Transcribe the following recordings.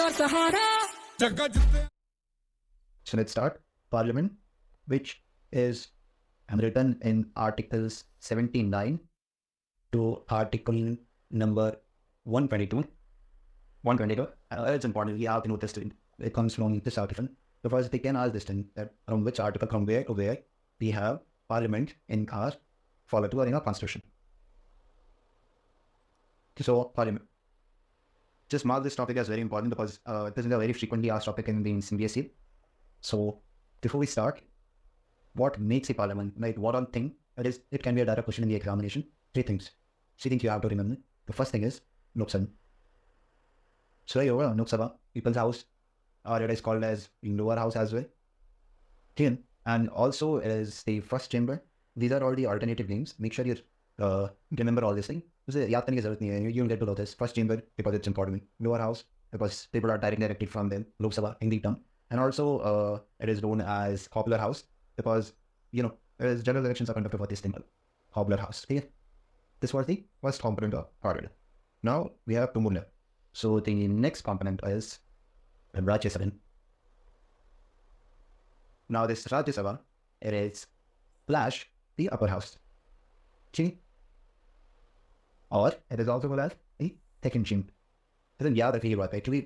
So let's start. Parliament, which is written in Articles 79 to Article number 122. 122. It's important. We have to notice it comes from this article because they can ask this thing that from which article, from where to where we have Parliament in our follow to or in our Constitution. So Parliament. Just mark this topic as very important because this is a very frequently asked topic in the CBSE. So before we start, what makes a parliament? Like what all thing? It can be a direct question in the examination. Three things you have to remember. The first thing is Lok Sabha. So over Lok Sabha, People's House, or it is called as Lower House as well. Okay. And also it is the first chamber. These are all the alternative names. Make sure you remember all these things. You don't get to know this. First chamber because it's important. Lower house because people are directly from them. Lok Sabha, Hindi term. And also it is known as popular house because, general elections are conducted for this thing. Popular house. Okay? This was the first component of parliament. Now we have two more left. So the next component is Rajya Sabha. Now this Rajya Sabha, it is slash the upper house. See? Or it is also called as the second chamber. Then याद रखिए ये बात actually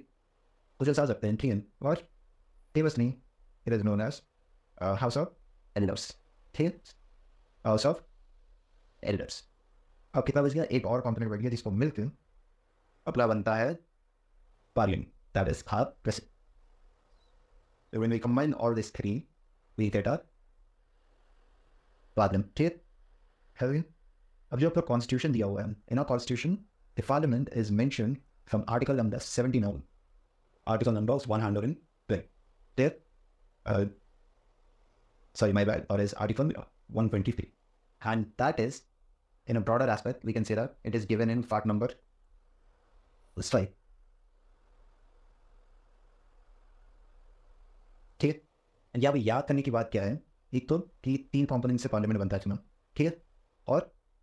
कुछ ऐसा सकते हैं ठीक है और famously it is known as House of Elders. ठीक है House of Elders. अब कितना बच गया एक और कंपोनेंट बढ़ गया जिसको मिलकर अपना बनता है Parliament. That is our president. When we combine all these three, we get our Parliament. ठीक है अब जो आपका कॉन्स्टिट्यूशन दिया हुआ है in our constitution the parliament is mention from article number 79 article number 112 there sorry my bad or is article 123 and that is in a broader aspect we can say that it is given in fact number 5 ठीक है यहाँ पे याद करने की बात क्या है एक तो कि 3 कंपोनेंट से पार्लियामेंट बनता है ठीक है और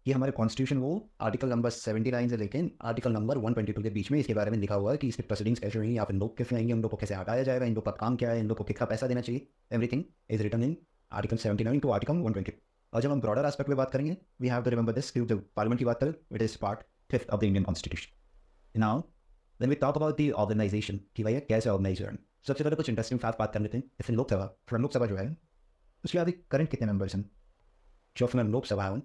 ये हमारे कॉन्स्टिट्यूशन वो आर्टिकल नंबर 79 से लेकर आर्टिकल नंबर 122 के बीच में इसके बारे में लिखा हुआ है कि इसके प्रोसीडिंग्स कैसे होंगे यहाँ पे लोग कैसे आएंगे उन लोग को कैसे हटाया जाएगा इन लोग का काम क्या है इन लोग को कितना पैसा देना चाहिए everything is written in article 79 to article 120 और जब हम ब्रॉडर एस्पेक्ट में बात करेंगे we have to remember this कि जब पार्लियामेंट की बात करें it is part 5th of the Indian constitution now then we talk about the organisation कि भैया कैसे ऑर्गेनाइज हो रहा है सबसे पहले कुछ इंटरेस्टिंग फैक्ट बात कर लेते हैं जैसे लोकसभा जो है उसके अभी करंट कितने मेंबर्स हैं जो फिर लोकसभा है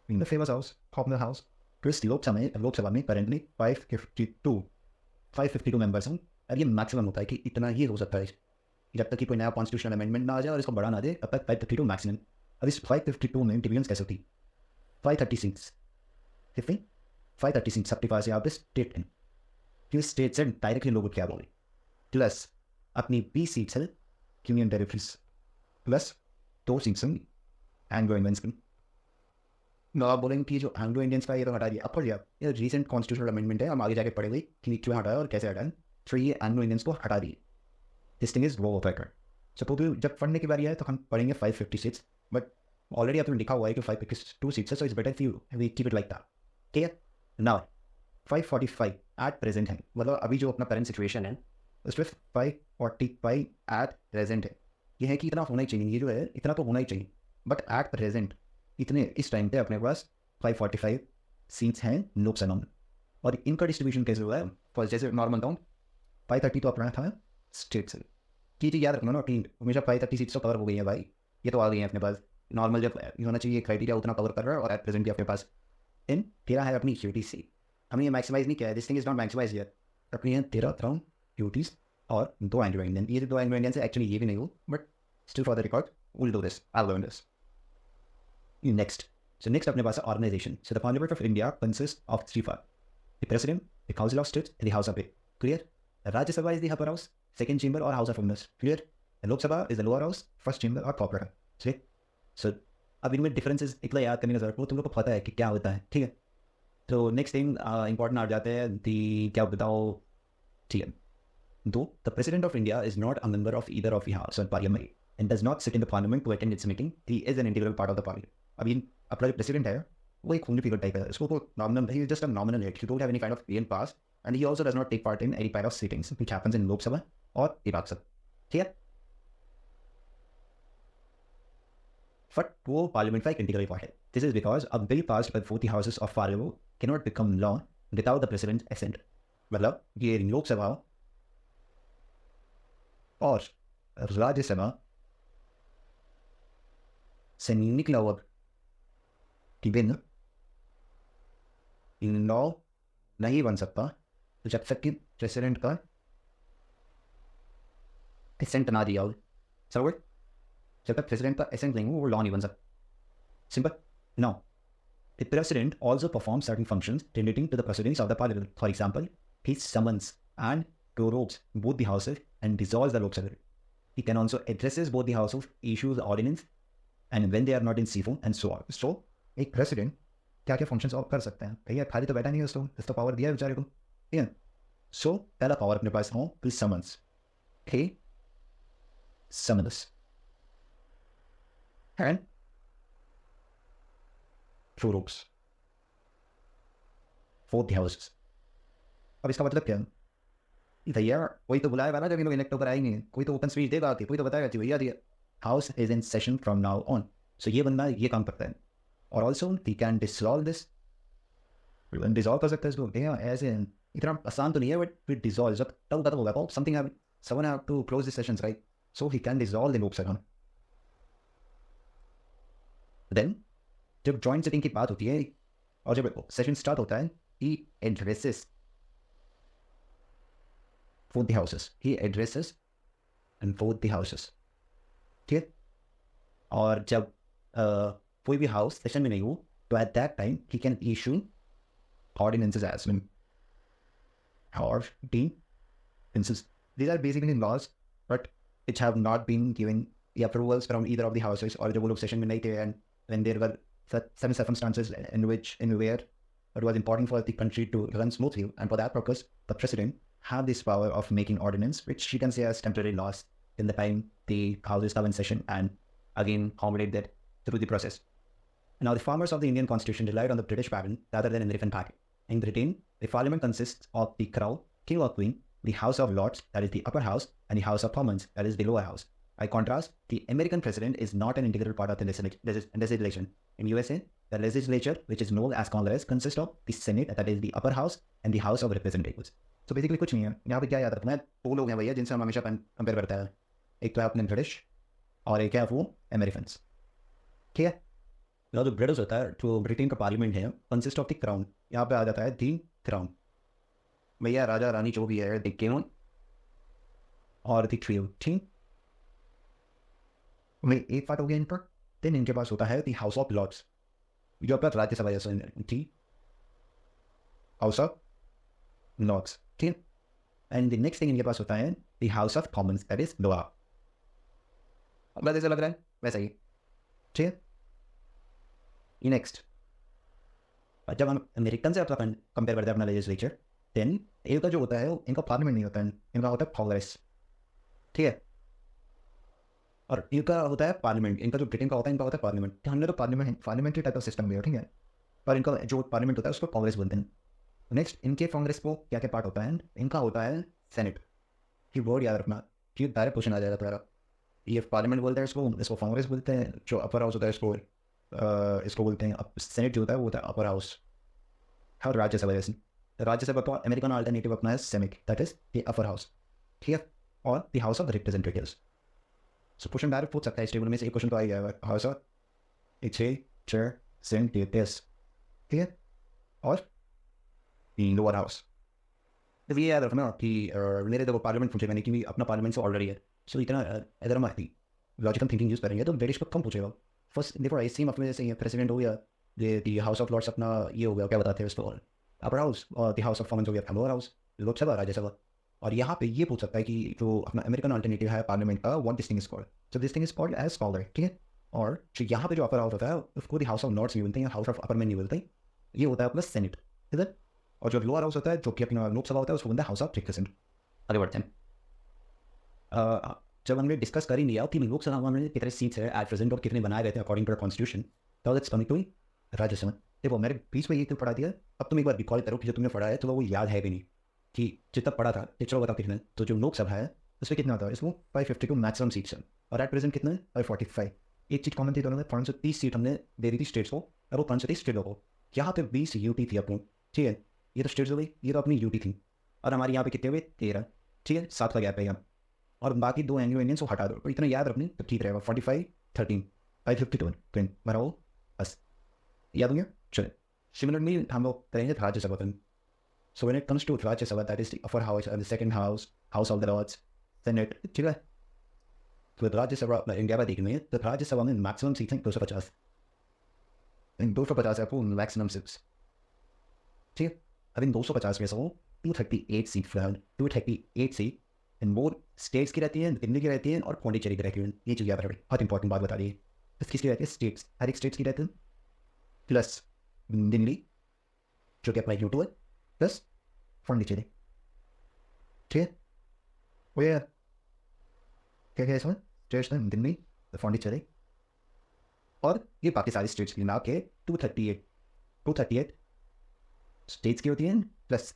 in the famous house, popular house, Chris Lok Sabha में currently 552 members हैं और ये मैक्सिमम होता है कि इतना ही हो सकता है जब तक कि कोई नया कॉन्स्टिट्यूशनल अमेंडमेंट ना आ जाए और इसको बढ़ा ना दे तब तक 552 मैक्सिमम अब इस 552 में डिवीजन कैसे होती 530 सीट्स 530 सीट्स आपके पास यहाँ पे स्टेट हैं कि स्टेट से डायरेक्टली लोग क्या बोले प्लस अपनी 20 सीट्स है यूनियन टेरिटरीज प्लस 2 सीट्स हैं एंग्लो इंडियंस की ना आप बोलेंगे कि जो एंग्लो इंडियंस का ये तो हटा दिया अब दिया ये रीसेंट कॉन्स्टिट्यूशनल अमेंडमेंट है हम आगे जाके पढ़ेंगे कि क्यों हटाया और कैसे हटाया तो ये एंग्लो इंडियंस को हटा दिए दिस थिंग इज वो फैक्टर सपोज जब पढ़ने की बारी आए तो हम पढ़ेंगे 550 सीट्स बट ऑलरेडी आपने लिखा हुआ है कि 552 सीट्स है so it's better for you we keep it like that ठीक है नाउ 545 एट प्रेजेंट है मतलब अभी जो अपना करंट सिचुएशन है उसमें 545 एट प्रेजेंट है ये है कि इतना होना ही चाहिए ये जो है इतना तो होना ही चाहिए बट एट प्रेजेंट इतने इस टाइम पे अपने पास 545 सीट्स हैं लोकसभा में और इनका डिस्ट्रीब्यूशन कैसे हुआ है फर्स्ट जैसे नॉर्मल टाउन 530 तो अपना था स्टेट से चीज़ याद रखना ना टीम हमेशा 530 सीट्स तो कवर हो गई है भाई ये तो आ गई है अपने पास नॉर्मल जब होना चाहिए क्राइटेरिया उतना कवर कर रहा है और एट प्रेजेंट भी अपने पास इन 13 है अपनी यूटीज सी हमने ये मैक्सिमाइज नहीं किया है this thing is not maximise यर अपनी है 13 अराउंड यूटीज और 2 एंग्लो इंडियन ये 2 एंग्लो इंडियन से एक्चुअली ये भी नहीं हो but still for the record will do this I learn this Next. So next अपने पास है organization. So the Parliament of India consists of 3 parts. The President, the Council of State, and the House of It. Clear? The Rajya Sabha is the upper house, second chamber or House of Elders. Clear? The Lok Sabha is the lower house, first chamber or popular house. See? So अब इनमें differences इतना याद करने का जरूरत वो तुम लोग को पता है कि क्या होता है ठीक है तो next thing important आ जाते हैं the क्या बताओ ठीक है Though the President of India is not a member of either of the House or Parliament and does not sit in the Parliament to attend its meeting, he is an integral part of the Parliament. अभी अपना जो president है वो एक homely figure type है इसको nominal he just a nominal head you don't have any kind of real pass and he also does not take part in any part of sittings which happens in Lok Sabha or Lok Sabha. ठीक है? But वो parliament का एक integral part है. This is because a bill passed by both the houses of Parliament cannot become law without the president's assent. मतलब ये लोकसभा और राज्यसभा से निकला हुआ बिल लॉ नहीं बन सकता तो जब तक कि प्रेसिडेंट का एसेंट ना दिया हो. समझ? जब तक प्रेसिडेंट का एसेंट नहीं हो वो लॉ नहीं बन सकता. Simple. Now the president also performs certain functions relating to the proceedings of the parliament. For example, he summons and prorogues both the houses and dissolves the Lok Sabha. He can also addresses both the houses, issues the ordinance, and when they are not in session and so on. So, एक president क्या क्या functions और कर सकते हैं? भैया खाली तो बैठा नहीं है उसको, इसको power दिया है बेचारे को. ठीक है? So, पहला power अपने पास हो, he summons. He summons. And prorogues both the houses. अब इसका मतलब क्या है? भैया कोई तो बुलाएगा ना जब इन लोग इलेक्ट होकर आएंगे, कोई तो ओपन स्पीच देगा आके, कोई तो बताएगा कि भैया दिया house is in session from now on. So ये बंदा ये काम करता है. और also he can dissolve this. Dissolve कर सकता है इसको. भैया ऐसे इतना आसान तो नहीं है बट फिर डिसॉल्व जब तब खत्म होगा. Something have someone have to close this sessions right. So he can dissolve the Lok Sabha. Then जब जॉइंट सिटिंग की बात होती है और जब सेशन स्टार्ट होता है he addresses both the houses. He addresses and both the houses. ठीक है? और जब कोई भी हाउस सेशन में नहीं हो तो at that time he can issue ordinances as well. Or ordinances. These are basically laws but which have not been given the approvals from either of the houses or जब वो लोग session में नहीं थे and when there were certain circumstances in where it was important for the country to run smoothly, and for that purpose the president had this power of making ordinance which she can say as temporary laws in the time the houses come in session and again accommodate that through the process. Now the farmers of the Indian constitution relied on the British pattern rather than in the different pattern. In Britain, the parliament consists of the crown, king or queen, the house of lords, that is the upper house, and the house of commons, that is the lower house. By contrast, the American president is not an integral part of the legislation. In USA, the legislature, which is known as Congress, consists of the Senate, that is the upper house, and the House of Representatives. So basically कुछ नहीं है. यहाँ पे क्या याद रखना है? दो लोग हैं भैया जिनसे हम हमेशा कंपेयर करते हैं. एक तो है अपने ब्रिटिश और एक है वो अमेरिकन. ठीक है? जो ब्रिटिश होता है जो ब्रिटेन का पार्लियामेंट है कंसिस्ट ऑफ द क्राउन. यहाँ पे आ जाता है दी क्राउन. भैया राजा रानी जो भी है द किंग और द ट्रियो. ठीक. एक पार्ट हो गया इन पर. देन इनके पास होता है द हाउस ऑफ लॉर्ड्स जो आपका राज्यसभा जैसा थी. House of Lords. ठीक. एंड द नेक्स्ट थिंग इनके पास होता है the House of Commons, that is lower. अब जैसा लग रहा है वैसा ही. ठीक है. नेक्स्ट जब हम अमेरिकन से अपना कंपेयर करते हैं अपना लेजिस्लेचर, देन इनका जो होता है इनका पार्लियामेंट नहीं होता है, इनका होता है कांग्रेस. ठीक है. और इनका होता है पार्लियामेंट. इनका जो ब्रिटेन का होता है इनका होता है पार्लियामेंट. हमने तो पार्लियामेंट्री टाइप ऑफ सिस्टम लिया. ठीक है. और इनका जो पार्लियामेंट होता है उसको कांग्रेस बोलते हैं. नेक्स्ट इनके कांग्रेस को क्या क्या पार्ट होता है? इनका होता है सेनेट. ये वर्ड याद रखना कि डायरेक्ट क्वेश्चन आ जाएगा तुम्हारा. ये पार्लियामेंट बोलते हैं इसको कांग्रेस बोलते हैं. जो अपर हाउस होता है इसको बोलते हैं सेनेट. जो होता है वो होता है अपर हाउस. और राज्यसभा जैसे राज्यसभा का अमेरिकन अल्टरनेटिव अपना है senate, that is the upper house. ठीक है. और the House of representatives. So question direct पूछ सकता है इस टेबल में से एक क्वेश्चन तो आ ही जाएगा. House of representatives. ठीक है. और लोअर हाउस. तो ये याद रखना कि मेरे देखो पार्लियामेंट पूछेगा नहीं कि अपना पार्लियामेंट से ऑलरेडी है. सो इतना अगर हम लॉजिकल थिंकिंग यूज़ करेंगे तो ब्रिटिश को कम पूछेगा. फर्स्ट देखो ऐसे ही अपने जैसे प्रेसिडेंट हो गया, द हाउस ऑफ लॉर्ड्स अपना ये हो गया क्या बताते हैं उसको अपर हाउस, और द हाउस ऑफ कॉमन्स हो गया लोअर हाउस, लोकसभा राज्यसभा. और यहाँ पे ये पूछ सकता है कि जो अपना अमेरिकन अल्टरनेटिव है पार्लियामेंट का, what this thing is called. So this thing is called as Congress. ठीक है. और जो यहाँ पे जो अपर हाउस होता है उसको द हाउस ऑफ लॉर्ड्स नहीं बोलते हैं, हाउस ऑफ अपर में नहीं बोलते हैं. ये होता है अपना सेनेट. ठीक है. और जो लोअर हाउस होता है जो कि अपना लोकसभा होता है उसको बोलते हैं हाउस ऑफ रिप्रेजेंटेटिव. आगे बढ़ते हैं. जब हमने डिस्कस कर ही लिया कि लोकसभा में कितने सीट्स है एट प्रेजेंट और कितने बनाए गए थे अकॉर्डिंग टू कॉन्स्टिट्यूशन, तो लेट्स कमिंग टू राज्यसभा. देखो मैंने बीच में ये क्यों पढ़ा दिया. अब तुम एक बार रिकॉल करो कि जो तुमने पढ़ा है तो वो याद है भी नहीं. कि जितना पड़ा था चलो बताओ कितना, तो जो लोकसभा है उसमें कितना होता है, इसमें 552 मैक्सिमम सीट्स हैं और एट प्रेजेंट कितना है 545। एक चीज़ कॉमन थी दोनों में, 530 सीट हमने दे दी थी स्टेट्स को और वो 530 स्टेटों को। यहाँ पे 20 यूटी थी अपनी, ठीक है, ये तो स्टेट्स हो गई, ये तो अपनी यूटी थी, और हमारे यहाँ पे कितने हुए 13, ठीक है, 7 का गैप है यहाँ, और बाकी 2 एंग्लो इंडियंस को हटा दो, तो इतना याद रखनी तो ठीक रहेगा। 45 13 552 20 बनाओ बस, याद हो गया। चले सिमिलरली हम लोग करेंगे Rajya Sabha film. So when it comes to Rajya Sabha, that is the upper house and the second house, House of the Lords, Senate, ठीक है। तो राज्य सभा इंडिया में देखने तो राज्य सभा में मैक्सिमम सीट्स हैं 250, 250 है आपको मैक्सिमम सीट्स, ठीक है। अब इन 250 में से 238 सीट फिलहाल 238 सीट इन बोथ स्टेट्स की रहती है, दिल्ली की रहती है और पौंडीचेरी की रहती है। ये चीज़ याद रखनी, बहुत इंपॉर्टेंट बात बता दी है। किसकी रहती है, स्टेट्स, हर एक स्टेट्स की रहती है, प्लस दिल्ली जो कि अपना यूटू है, प्लस पौंडीचेरी, ठीक है। वो यार क्या क्या इसमें स्टेट्स हैं, दिल्ली, पौंडीचेरी और ये बाकी सारी स्टेट्स की ना के 238 स्टेट्स की होती हैं, प्लस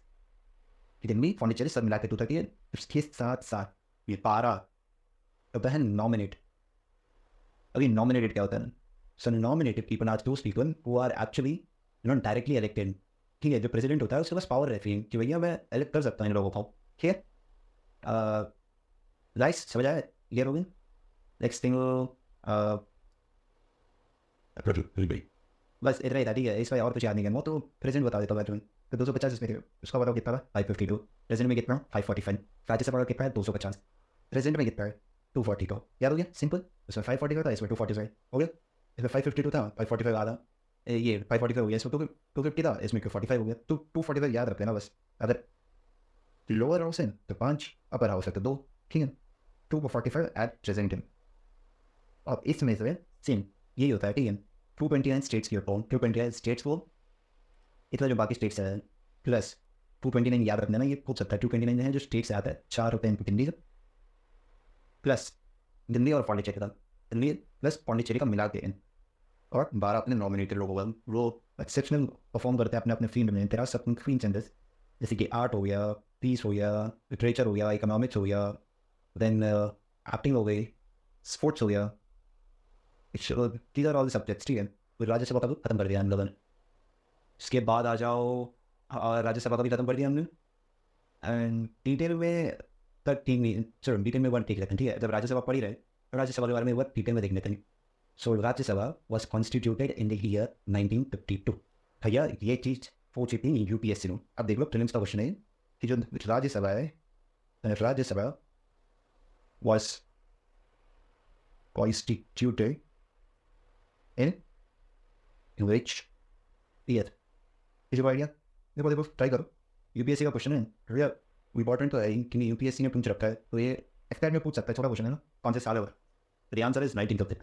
दिल्ली पौंडीचेरी सब मिला के 238। इसके साथ साथ ये 12 अब है नॉमिनेट। अभी नॉमिनेटेड क्या होता है, so nominated people are those people who are actually not directly elected, ठीक है। जो प्रेसिडेंट होता है उसके पास पावर रहती है कि भैया मैं इलेक्ट कर सकता हूँ इन लोगों को, ठीक है। राइस समझ आया, क्लियर हो गई। नेक्स्ट थिंग बस इतना ही था, ठीक है। इस बार और कुछ याद नहीं करना, तो प्रेजेंट बता देता हूँ मैं। तो 250 इसमें उसका बताओ कितना था 552, प्रेजेंट में कितना 545, राज्यसभा का कितना है 250, प्रेजेंट में कितना है 242, याद हो गया, सिंपल। इसमें 545 था, इसमें 245 हो गया। इसमें 552 था, 545 आधा, ये 545 हो गया, इसमें 250 था, इसमें 45 हो गया। तो 245 याद रखते हैं ना बस। अगर लोअर हाउस है तो 5, अपर हाउस है तो 2, ठीक है। 245 एट प्रेजेंट। अब इसमें से सेम यही होता है, ठीक है। 229 स्टेट्स की होता है, 229 स्टेट्स को इतना जो बाकी स्टेट्स है प्लस 229 याद रखना ना, ये पूछ सकता है 229 है जो स्टेट्स आता है 4 होते हैं दिल्ली प्लस दिल्ली और पौंडीचेरी का, दिल्ली प्लस पौंडीचेरी का मिला के, और 12 अपने नॉमिनेटेड लोग होगा। वो एक्सेप्शनल परफॉर्म करते हैं अपने अपने फील्ड में। तेरा सब फील्ड सेंटर्स जैसे कि आर्ट हो गया, पीस हो गया, लिटरेचर हो गया, इकोनॉमिक्स हो गया, देन एक्टिंग हो गई, स्पोर्ट्स हो गया, दीज आर ऑल सब्जेक्ट्स, ठीक है। फिर राज्यसभा का भी खत्म कर दिया हम लोगों ने। इसके बाद आ जाओ, राज्यसभा का भी खत्म कर दिया हमने। एंड डिटेल में तक ठीक नहीं, चलो डिटेल में वन ठीक रहते हैं, ठीक है। जब राज्यसभा पढ़ी रहे तो राज्यसभा के बारे में वन डिटेल में देख लेते हैं। सो Rajya Sabha was constituted in the year 1952। भैया ये चीज़ पूछी थी यूपीएससी में। अब देख लो प्रीलिम्स का क्वेश्चन है कि जो राज्यसभा है, Rajya Sabha was constituted in which year. इस आइडिया देखो देखो ट्राई करो, यूपीएससी का क्वेश्चन है भैया, इंपॉर्टेंट तो है कि यूपीएससी ने पूछ रखा है, तो ये एक्सपेक्ट में पूछ सकता है, छोटा क्वेश्चन है ना, कौन से साल होगा। तो आंसर इज 1950।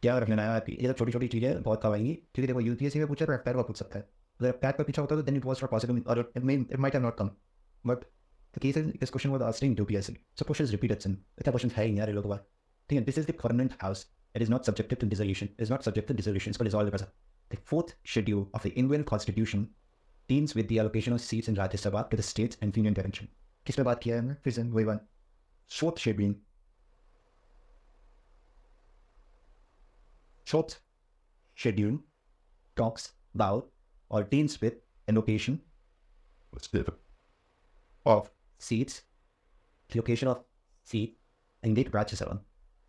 क्या रख लेना है, ये तो छोटी छोटी चीज़ें बहुत कम आएंगी, ठीक है। देखो यूपीएससी में पूछा तो एफआईआर का पूछ सकता है, अगर एफआईआर का पीछा होता है तो then it was not possible और it might have not come, but the case is this question was asked in UPSC, so question is repeated सन, इतना क्वेश्चन है ही यार ये लोगों का, ठीक है। This is the permanent house, it is not subjected to dissolution, is not subject to dissolution, इसको डिसॉल्व कर सकते। The fourth schedule of the Indian constitution deals with the allocation of seats in Rajya Sabha to the states and union territory. किस पे बात किया है हमने, फिर से वही बात। Fourth schedule, fourth schedule talks about or deals with allocation of seats, allocation of seat in the Rajya Sabha,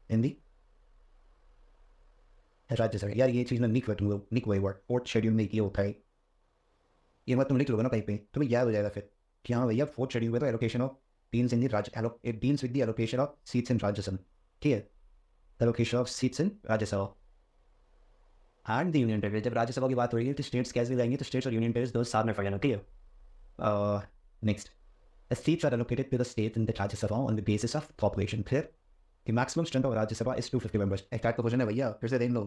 in the Rajya Sabha। यार ये चीज़ मैं निक वही वर्ड फोर्थ शेड्यूल में ये होता है, ये मत तुम लिख लोगे ना कहीं पे, तुम्हें याद हो जाएगा फिर कि हाँ भैया फोर्थ शेड्यूल में तो allocation of deals in the राज्य, it deals with the allocation of seats इन राज्यसभा, ठीक है। Allocation of seats in Rajya Sabha and the union territory. जब राज्यसभा की बात हो रही है तो स्टेट्स कैसे जाएंगे, तो स्टेट्स और यूनियन टेरिटरी दोनों साथ में पड़ जाना, ठीक है। Next, the seats are allocated to the state in the Rajya Sabha on the basis of population. फिर कि maximum strength of Rajya Sabha is 250 members. एक का क्वेश्चन है भैया, फिर से देख लो,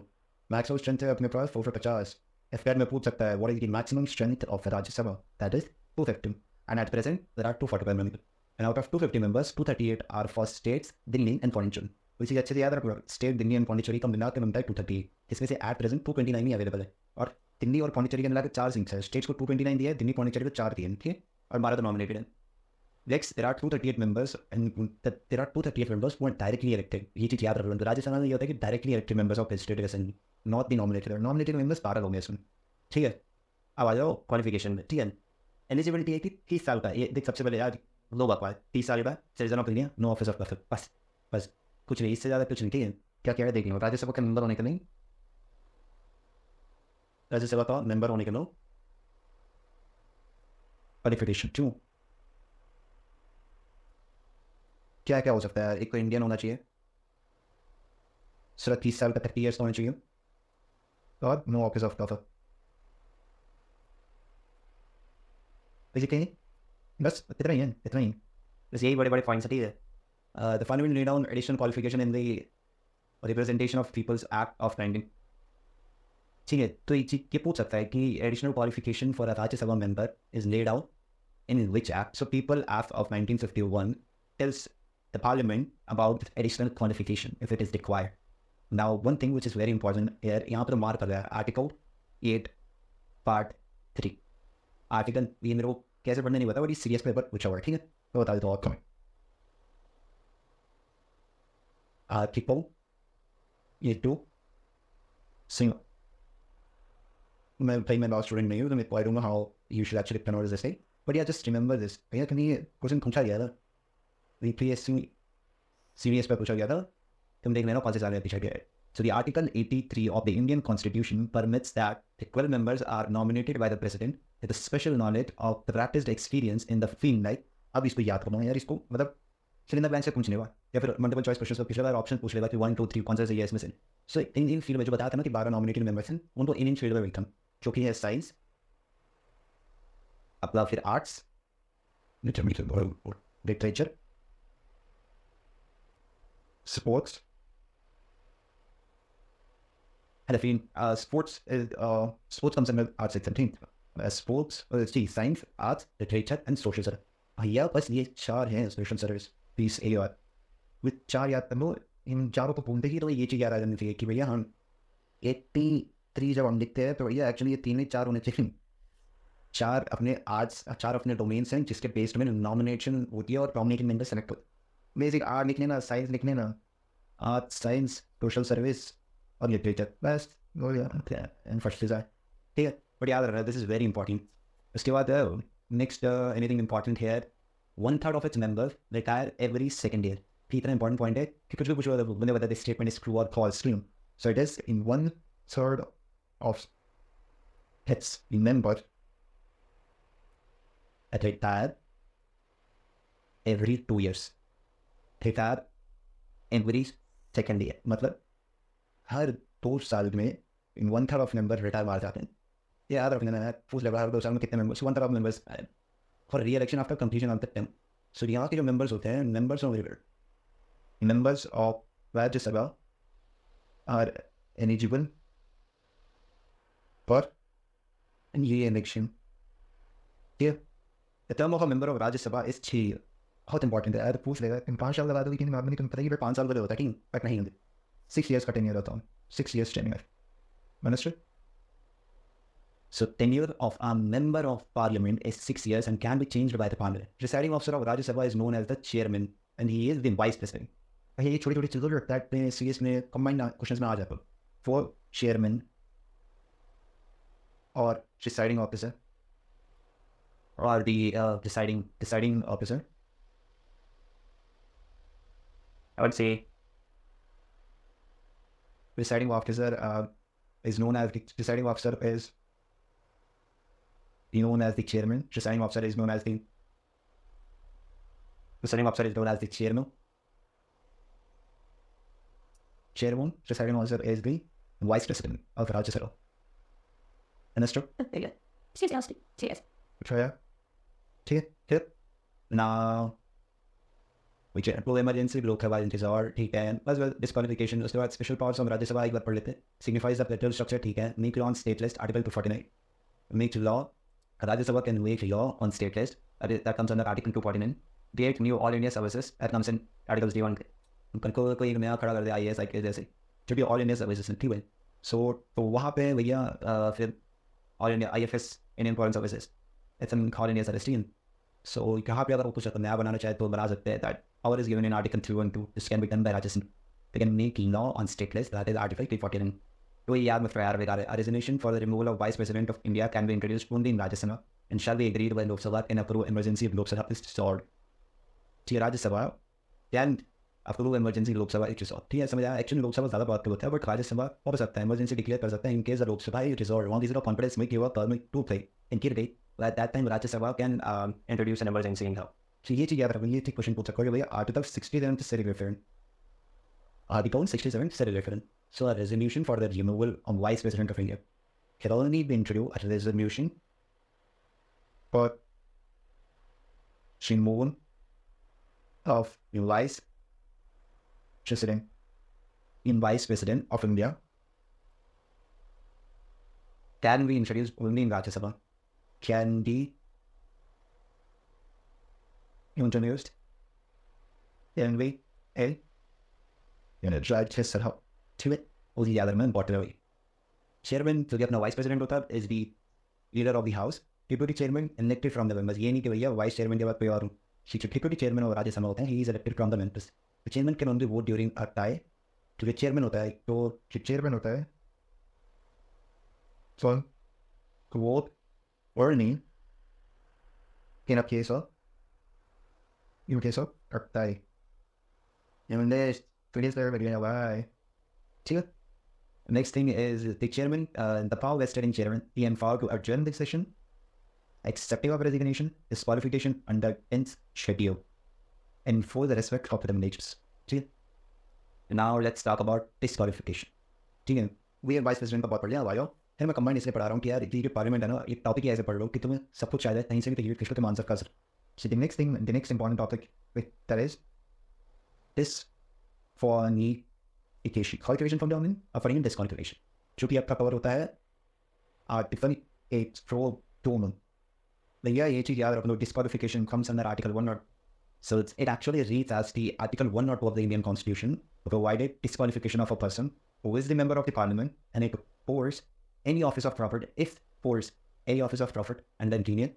मैक्सिमम स्ट्रेंथ है अपने पास 450। FPR में पूछ सकता है what is the maximum strength of Rajya Sabha, that is 250 and at present there are 245 members and out of 250 members 238 are for states Delhi and Pondicherry. तो इसी अच्छे से याद रखो, स्टेट दिल्ली एंड पौंडीचेरी का मिला के बनता है 238, इसमें से एट प्रेजेंट 229 ही अवेलेबल है, और दिल्ली और पौंडीचेरी के मिला के 4 सीट्स है। स्टेट्स को 229 दिया है, दिल्ली पौंडीचेरी को 4 दिए, ठीक है, और 12 तो नॉमिनेटेड है। Next, there are 238 members, and there are 238 members who are directly elected. ये चीज़ याद रखना। तो राज्यसभा में ये होता है कि directly elected members of legislative assembly, not the nominated. Nominated members 12 लोग हैं इसमें, ठीक है। अब आ जाओ क्वालिफिकेशन में, ठीक है। एलिजिबिलिटी है कि 30 साल का। ये देख, सबसे पहले यार लो बकवास, 30 साल के बाद citizen of India, no office of profit, बस बस, कुछ नहीं, इससे ज़्यादा कुछ नहीं, ठीक है। क्या क्या है देख लो। राज्यसभा का मेंबर होने के लिए, राज्यसभा का मेंबर होने के लिए क्वालिफिकेशन क्यों, क्या क्या हो सकता है? एक तो इंडियन होना चाहिए, सिर्फ 30 साल का 30 ईयर्स होना चाहिए, और no office of profit. Basically बस इतना ही है, इतना ही, बस यही बड़े बड़े पॉइंट्स हैं, ठीक है। The fundamental read down additional qualification in the representation of people's act of 19, ठीक है। तो ये पूछ सकता है कि एडिशनल क्वालिफिकेशन for a Rajya Sabha member is laid out in which act? So People Act of 1951 tells the Parliament about additional qualification if it is required. Now, one thing which is very important here, यहाँ पर मार कर रहा है Article 8 Part 3। Article ये मेरे को कैसे पढ़ने नहीं पता, बड़ी सीरियस पेपर पूछा हुआ है, ठीक है, तो बता देता हूँ आपको। Article 8 single, मैं लॉ स्टूडेंट नहीं हूँ, तो मैं I don't know how you should actually pronounce this thing, but yeah, just remember this। भैया कहीं ये क्वेश्चन पूछा गया था, यूपीएससी सीरीज पर पूछा गया था, तुम देख लेना 5 साल में पूछा गया है। So the Article 83 of the Indian Constitution permits that the 12 members are nominated by the President with a special knowledge of the practiced experience in the field, like, अब इसको याद करना है यार, इसको मतलब सिलेंडर बैंक से पूछ लेगा या फिर मल्टीपल चॉइस क्वेश्चन पिछले बार ऑप्शन पूछ लेगा कि 1 2 3 कौन सा सही है इसमें से। सो इन फील्ड में जो बताया था ना कि 12 नॉमिनेटेड मेंबर्स हैं, उनको इन फील्ड में वेलकम, जो कि है साइंस, अपना फिर arts, literature, sports, and I feel sports comes under arts section, ठीक। Sports, science, arts, literature and social service. भैया बस ये 4 हैं सोशल सर्विस, पीस ए और विथ 4 याद कर लो। इन चारों को बोलते ही तो ये चीज़ याद आ जानी चाहिए कि भैया हम 83 जब हम लिखते हैं तो भैया एक्चुअली ये 3 नहीं 4 होने चाहिए। 4 अपने आर्ट्स, 4 अपने डोमेन्स हैं जिसके बेस्ड में नॉमिनेशन होती है और नॉमिनेटेड मेंबर सेलेक्ट होते हैं। बेसिक आर्ट लिख लेना, साइंस लिख लेना, आर्ट्स, साइंस, सोशल सर्विस और लिटरेचर, बस हो गया एंड फर्स्ट डिज़ाइन, ठीक है। बट याद रखना, दिस इज़ वेरी इंपॉर्टेंट। उसके बाद next anything important here, 1/3 of its members retire every second year. इतना इंपॉर्टेंट पॉइंट है कि कुछ भी कुछ बंदे बताते स्टेटमेंट इज ट्रू और false, so it is in 1/3 of its member retire every 2 years, retire every second year, मतलब हर 2 साल में इन 1/3 ऑफ मेंबर रिटायर मार जाते हैं। ये याद रखना है, पूछ लेगा हर 2 साल में कितने मेंबर्स, 1/3 ऑफ मेंबर्स फॉर री election after completion of the term. सो यहाँ के जो मेंबर्स होते हैं, members of Rajya Sabha are eligible for री इलेक्शन, ठीक है। The term of a member of Rajya Sabha is 6 years। बहुत इंपॉर्टेंट है यार, पूछ लेगा 5 साल लगा दो, लेकिन नॉर्मली तुम्हें पता ही 5 साल का होता है, ठीक, बट नहीं होते 6 years का टेन्योर होता है, 6 years tenure, understood? So tenure of a member of parliament is 6 years and can be changed by the parliament. Presiding officer of Rajya Sabha is known as the chairman and he is the vice president. ये छोटी छोटी चीज़ों लगता है series में combined questions में आ जाता है। फॉर चेयरमैन और presiding officer or the deciding officer, I would say presiding officer is known as the presiding officer is known as the chairman. Presiding officer is known as the presiding officer is known as the chairman. Presiding officer is the vice president of Rajya Sabha. Understood? Yes. Try it. ठीक है। Now we can approve emergency Lok Sabha इंतजार, ठीक है। बस disqualification, उसके बाद special powers हम राज्यसभा एक बार पढ़ लेते हैं। सिग्निफाइज द फेडरल स्ट्रक्चर, ठीक है। Make law on state list, article 249। Make law, Rajya Sabha can make law on state list, that comes under article 249। Create knew all India services, that comes in article 301। कोई नया खड़ा कर दे IAS IPS जैसे, जो भी all India services, ठीक है। सो तो वहाँ पे भैया फिर all India IFS, Indian foreign services, it's an all India service, ठीक है। सो यहाँ पे अगर वो कुछ नया बनाना चाहे तो बना सकते हैं. That power is given in Article 312. This can be done by Rajasthan. They can make law on state list. That is Article 349. तो ये याद मत रखो यार बेकार है. A resolution for the removal of Vice President of India can be introduced only in Rajya Sabha and shall be agreed by Lok Sabha and approve emergency if Lok Sabha is dissolved. ठीक है, Rajya Sabha can approve emergency Lok Sabha is dissolved. ठीक है, समझ आया. Actually लोक सभा ज़्यादा बात होता है, बट राज्य सभा हो सकता है emergency declare कर सकता है in case the Lok Sabha is dissolved. One reason of confidence may give a permit to play in case at that time Rajya Sabha can introduce an emergency in house. So ये चीज़ याद रखो. ये ठीक question पूछ सकते हो भैया. Article 67 से रेफरेंस. Article 67 से reference. So a resolution for the removal of Vice President of India can only be introduced. A resolution for removal of Vice President Vice President of India can be introduced only in Rajya Sabha. Can be introduced in the Rajya Sabha. ठीक है, वो याद रखना important है. Chairman जो कि अपना vice president होता है is the leader of the house. Deputy chairman elected from the members. ये नहीं कि भैया वाइस चेयरमैन के बाद कोई और. डिप्यूटी चेयरमैन और राज्यसभा होते हैं, he is elected from the members. The chairman can only vote during a tie. जो चेयरमैन होता है तो चेयरमैन होता है so vote only in a case of a tie. And this today's there again why. ठीक है. Next thing is the chairman, the power vested in chairman, the empowered to adjourn the session, accepting of resignation, disqualification under its schedule, and for the respect of the managers. ठीक है. Now let's talk about disqualification. ठीक है. We are vice president का बहुत पढ़ लिया भाइयों. फिर मैं कंबाइंड इसलिए पढ़ा रहा हूँ कि यार ये जो पार्लियामेंट है ना, एक टॉपिक ही ऐसे पढ़ लो कि तुम्हें सब कुछ शायद कहीं से भी तकलीफ किसको तुम आंसर कर सकते. So the next thing, the next important topic that is this for qualification from the for disqualification, जो कि आपका कवर होता है आर्टिकल 8(2). भैया ये चीज़ याद रख लो. Disqualification comes under Article 1 or so it actually reads as the Article 102 of the Indian Constitution provided disqualification of a person who is the member of the Parliament and it pours any office of profit if pours any office of profit and then union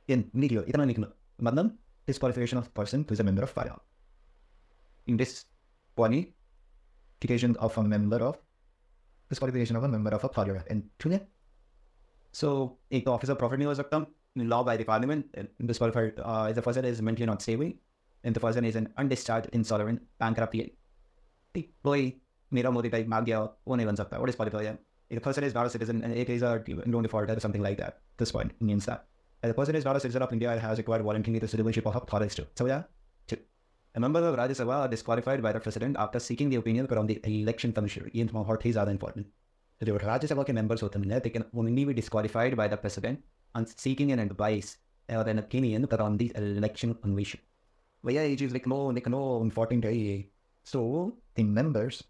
in media. इतना लिखना मतलब disqualification of a person who is a member of Parliament. In this qualification of a member of disqualification of a member of a Parliament and ठीक है. So एक तो office of profit नहीं हो सकता. Law by the Parliament disqualified if the person is mentally not stable and the person is an undischarged insolvent bankrupt. कोई मेरा Modi type मांग गया वो नहीं बन सकता. वो disqualified है. If the person is not a citizen and it is a loan defaulter or something like that, this point means that if the person is not a citizen of India and has acquired voluntarily the citizenship of a foreign state. So yeah, a member of Rajya Sabha are disqualified by the president after seeking the opinion from the election commissioner. ये बहुत ही ज़्यादा important. जो राज्य सभा के members होते हैं, they can only be disqualified by the president on seeking an advice or an opinion from the election commission. भैया ये चीज़ लिखनो important है ये. So the members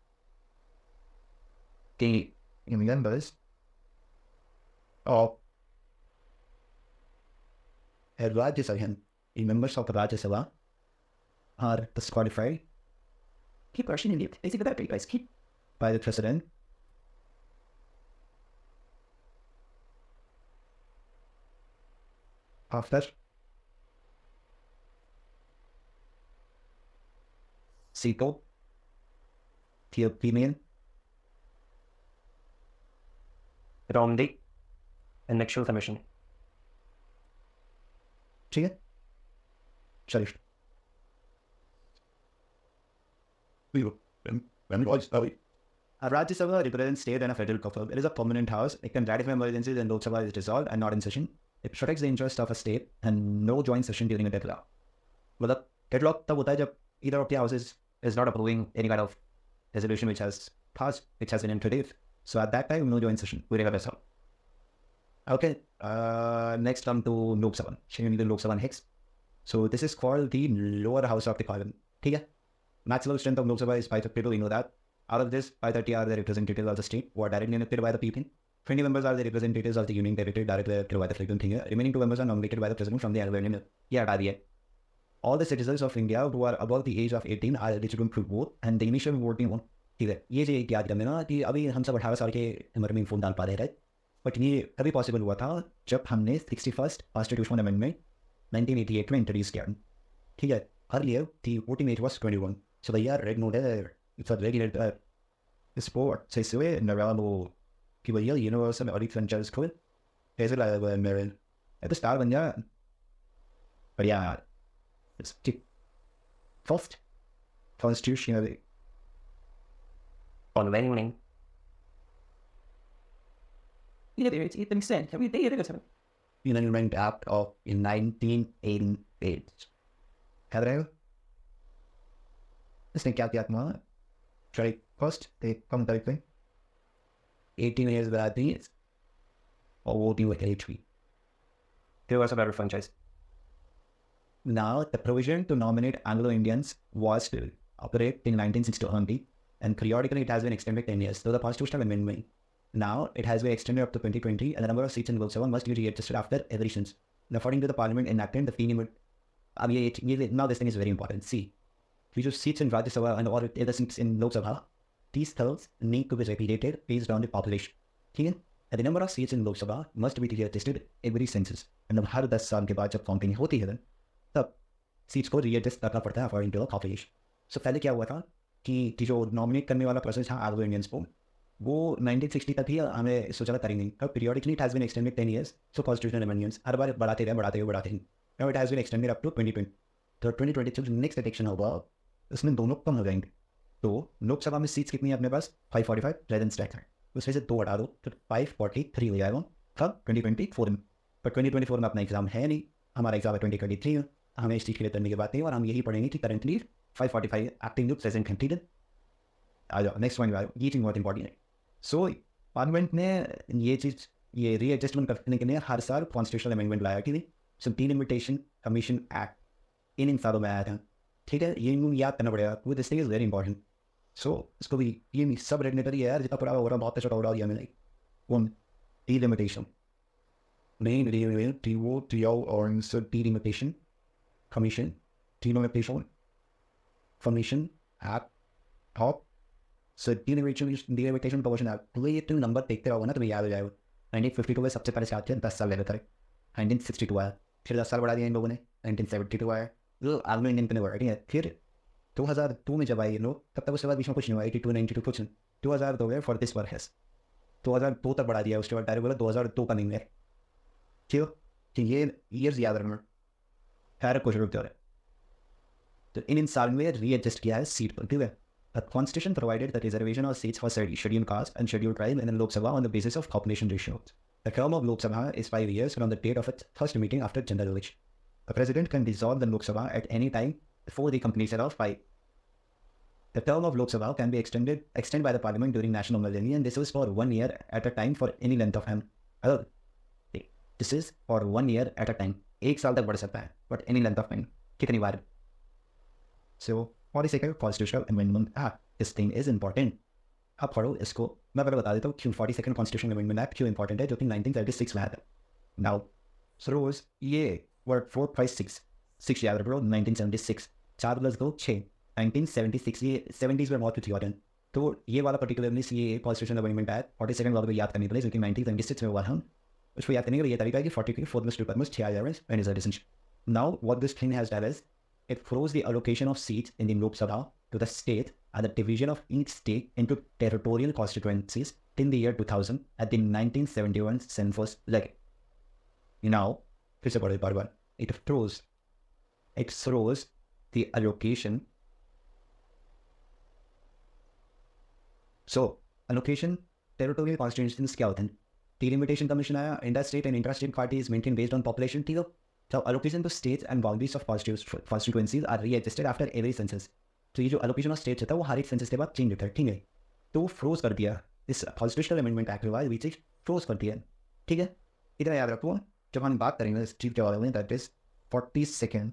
of Rajya Sabha, the members of the Rajya Sabha are disqualified. Keep questioning it. Basically that, guys. Keep by the president after seeking the opinion from the election commission. ठीक है. चलिए. Rajya Sabha represents state and a federal government. It is a permanent house. It can ratify emergencies and Lok Sabha is dissolved and not in session. It protects the interest of a state and no joint session during a deadlock. मतलब deadlock तब होता है जब either of the houses is not approving any kind of resolution which has passed, which has been introduced. So at that time, no joint session. We have a okay. Next come to Lok Sabha. The Lok Sabha next. So this is called the lower house of the Parliament. ठीक है. Maximum strength of Lok Sabha is 530. You know that. Out of this, 530 are the representatives of the state who are directly elected by the people. 20 members are the representatives of the union territory directly elected by the federal thing. Remaining 2 members are nominated by the president from the Unveiling. Yeah, all the citizens of India who are above the age of 18 are eligible to vote and the initial voting one. ठीक है. ये जो याद करना ना कि अभी हम सब 18 साल के उम्र में वोट डाल पा रहे हैं, बट ये तभी पॉसिबल हुआ था जब हमने 61st कॉन्स्टिट्यूशनल अमेंडमेंट 1988 में इंट्रोड्यूस किया, ठीक है। Earlier the voting age was 21, so the year red noted it's a regulated sport. Se sube en Navarro कि भैया यूनिवर्सल में ऑडिट फ्रेंचाइज खोल कैसे लाया हुआ है मेरे तो स्टार बन जा। पर यार first constitutional Unveiling. It makes sense. I mean, they did it. Amendment Act of in 1988 याद रहेगा इसने क्या किया था। चलिए फर्स्ट एक कम तारीख में 18 years बाद ही और voting with age. There was a better franchise. Now, the provision to nominate Anglo-Indians was to operate in 1960 only, and periodically it has been extended 10 years. So the constitutional amendment, now it has been extended up to 2020, and the number of seats in Lok Sabha must be readjusted after every session. According to the Parliament enacted, the fee limit. Now this thing is very important. See, which seats in Rajya Sabha and all other seats in Lok Sabha, these terms need to be regulated based on the population. ठीक है? And the number of seats in Lok Sabha must be readjusted every census. And हर 10 साल के बाद जब counting होती है तब seats को रीएडजस्ट करना पड़ता है अकॉर्डिंग टू द पॉपुलेशन। सो पहले क्या हुआ था कि जो नॉमिनेट करने वाला प्रोसेस था एंग्लो इंडियंस को वो 1960 तक ही हमें सोचा था करेंगे। अब periodically it has been extended 10 years, so constitutional amendments हर बार बढ़ाते रहे। Now it has been extended up to 2020। तो 2022 नेक्स्ट इलेक्शन होगा उसमें दोनों कम हो जाएंगे। तो लोकसभा में सीट्स कितनी है अपने पास 545 प्रेजेंट स्टैक है, उसमें से 2 हटा दो तो 543 हो जाएगा कब 2024 में। पर 2024 में अपना एग्जाम है नहीं, हमारा एग्जाम है 2023 में, हमें इस चीज़ के लिए करने की बात नहीं और हम यही पढ़ेंगे कि currently 545 acting look present completed. आ जाओ नेक्स्ट पॉइंट, ये चीज़ बहुत इंपॉर्टेंट है। सो पार्लियामेंट ने ये चीज़ ये रीएडजस्टमेंट करने के लिए हर साल कॉन्स्टिट्यूशनल अमेंडमेंट लाया कि नहीं। सो डिलिमिटेशन कमीशन एक्ट इन सालों में आया था, ठीक है। ये याद करना पड़ेगा, वो this thing is very important. So इसको भी ये सब रेगुलेटरी है यार, जितना पढ़ा हो रहा बहुत छोटा उड़ा दिया मैंने। वन डिलिमिटेशन नहीं delimitation Commission, delimitation, Commission Act, Top, so delimitation Commission Act, तो ये तुम नंबर देखते रहोगे ना तुम्हें याद हो जाएगा। 1952 में सबसे पहले स्टार्ट किया, 10 साल लगातार 1962 आया, फिर 10 साल बढ़ा दिया इन लोगों ने, 1972 आया, जो एंग्लो इंडियन पे ने बढ़ा, ठीक है। फिर 2002 में जब आए ये लोग तब तक उसके बाद बीच में कुछ नहीं हुआ, 82 92 कुछ नहीं, 2002 गए फॉर दिस वर्क 2002 तक बढ़ा दिया, उसके बाद डायरेक्ट बोला 2002 का नहीं है, ठीक है। तो ये ईयर्स याद रखना खैर कुछ रुक जा रहा है। तो इन साल में रीएडजस्ट किया है सीट पर, ठीक है। The constitution provided the reservation of seats for scheduled caste and scheduled tribe in Lok Sabha on the basis of population ratio. The term of Lok Sabha is 5 years from the date of its first meeting after general election. The president can dissolve the Lok Sabha at any time before the completion of 5। The term of Lok Sabha can be extended by the Parliament during national emergency, and this is for 1 year at a time for any length of time. This is for 1 year at a time. 1 साल तक बढ़ सकता है, but any length of time. कितनी बार? So, 42nd Constitutional Amendment Act. This thing is important. अब पढ़ो इसको, मैं पहले बता देता हूँ क्यों 42nd Constitutional Amendment Act क्यों important है, जो कि 1936 में आया था। Now, suppose ये word 4, 5, 6 याद रखो, 1976 4 + 2 6 1976 ये 70s में बहुत कुछ हुआ था। तो ये वाला पर्टिकुलरली ये कॉन्स्टिट्यूशनल अमेंडमेंट आया 42nd लॉ को याद करने के लिए, जो कि 1976 में हुआ था। उसको याद करने का ये तरीका है कि 44 + 2 6 आ जाएगा and is addition. Now what this thing has done is it froze the allocation of seats in the Lok Sabha to the state and the division of each state into territorial constituencies in the year 2000 at the 1971 census लेग। Now फिर से पढ़ो बार it froze the allocation. So, allocation, territorial constitutions क्या होते हैं? Delimitation commission आया, interstate and intrastate parties maintained based on population, ठीक है? So, allocation to states and boundaries of constituencies are readjusted after every census. तो ये जो allocation of states होता है वो हर एक census के बाद चेंज होता है, ठीक है? तो वो फ्रोज कर दिया, इस constitutional amendment act के बाद बीच फ्रोज कर दिया, ठीक है? इतना याद रखो, जब हम बात करेंगे चीफ के बारे में, that is 42nd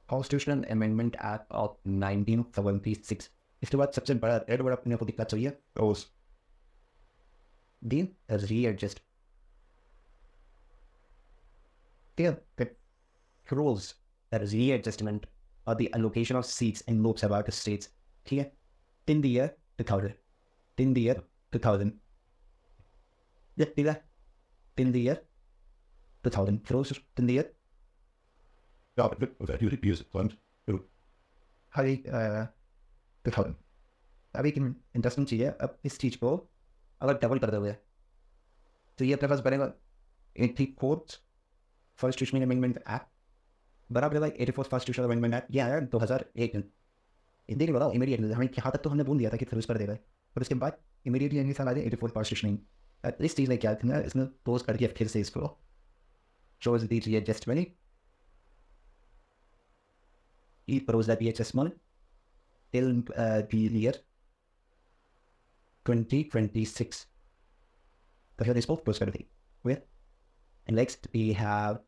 Constitutional Amendment Act of 1976। इसके बाद सबसे बड़ा रेड वर्ड अपने को दिखना चाहिए रोज दिन readjust rules that is readjustment or the allocation of seats in Lok Sabha to states, ठीक है, in the year 2000 in the year 2000 ठीक है, in the year 2000 in the year high दिखा दूँ अब एक इंटरेस्टिंग चीज़ है अब इस चीज़ को अगर डबल कर दोगे तो ये अपने पास बनेगा 84th कॉन्स्टिट्यूशनल अमेंडमेंट एक्ट बराबर है 84th कॉन्स्टिट्यूशनल अमेंडमेंट एक्ट ये आया 2001 में देख लो इमीडिएटली हमें यहाँ तक तो हमने बोल दिया था कि फिर उस पर देगा पर उसके बाद इमीडिएटली अगले साल आ जाए 84th कॉन्स्टिट्यूशनल इस चीज़ ने क्या था इसने पोस्ट कर दिया फिर से इसको shows the adjustment he proposed that the adjustment till the year 2026 तो फिर इसको close कर दी where and next we have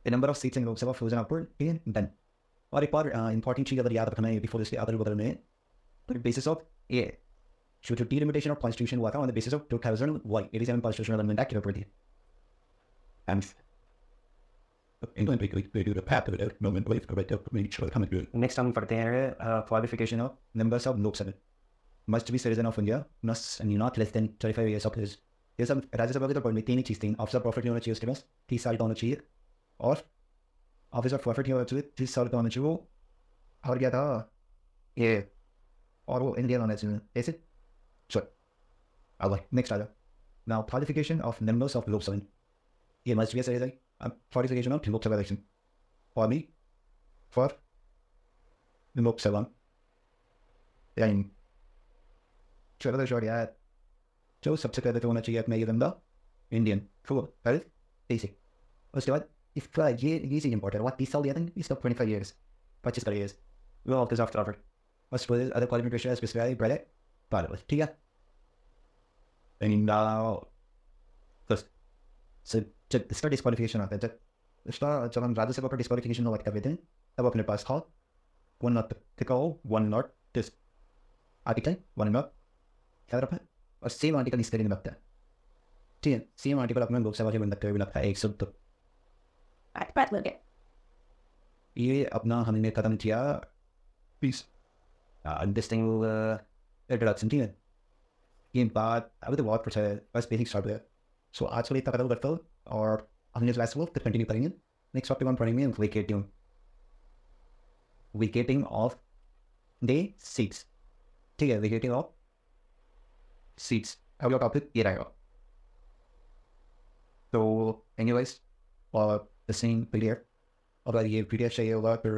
the number of seats in Lok Sabha frozen upward again done और एक और important चीज़ अगर याद रखना है before इसके अदल बदल में तो basis of ये जो delimitation of constitution हुआ था on the basis of 2001 constitutional amendment act property and next हम पढ़ते हैं qualification of members of Lok Sabha must be citizen of India must not less than 35 years of age ये सब राज्यसभा के तो पढ़ में तीन ही चीज़ थी ऑफिसर प्रॉफिट होना चाहिए उसके पास 30 साल का होना चाहिए और ऑफिसर प्रॉफिट होना चाहिए 30 साल का होना चाहिए वो और क्या था ये और वो इंडियन होना चाहिए ऐसे चल अब नेक्स्ट आ जाओ now qualification of members of Lok सभा ये मस्ट बी सही qualification of Lok Sabha election for me for Lok Sabha यानी चलो तो शॉर्ट यार जो सबसे पहले तो होना चाहिए अपना ये बंदा इंडियन तो पहले बेसिक उसके बाद इसका ये चीज़ इंपॉर्टेंट हुआ 30 साल दिया था इसका 25 years 25 का years वो ऑफिस आफ्टर ऑफर बस फिर अदर क्वालिफिकेशन स्पेसिफाई पहले पार्लियामेंट ठीक है एंड नाउ सो जब इसका डिस्क्वालिफिकेशन आता है जब हम राज्यसभा पर डिस्क्वालिफिकेशन का बात कर रहे थे तब अपने पास था one not one not this article one not याद रखना और सेम आर्टिकल इस तरीके में लगता है ठीक है सेम आर्टिकल अपने लोकसभा के बंद करते हुए लगता है 100 ये अपना हमने खत्म किया प्लीज अंडरस्टैंडिंग इंट्रोडक्शन ठीक है ये बात अभी तो बहुत कुछ है बस बेसिक स्टार्ट है सो आज के लिए इतना खत्म करता हूँ और हमने क्लास को फिर कंटिन्यू करेंगे नेक्स्ट टॉपिक हम पढ़ेंगे विकेटिंग ऑफ डे सीट्स ठीक है विकेटिंग ऑफ सीट्स अगला टॉपिक ये रहेगा तो एनीवेज और द सेम पीडीएफ अगर ये पीडीएफ चाहिए होगा फिर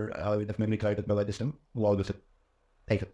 definitely try to provide this time वो थैंक यू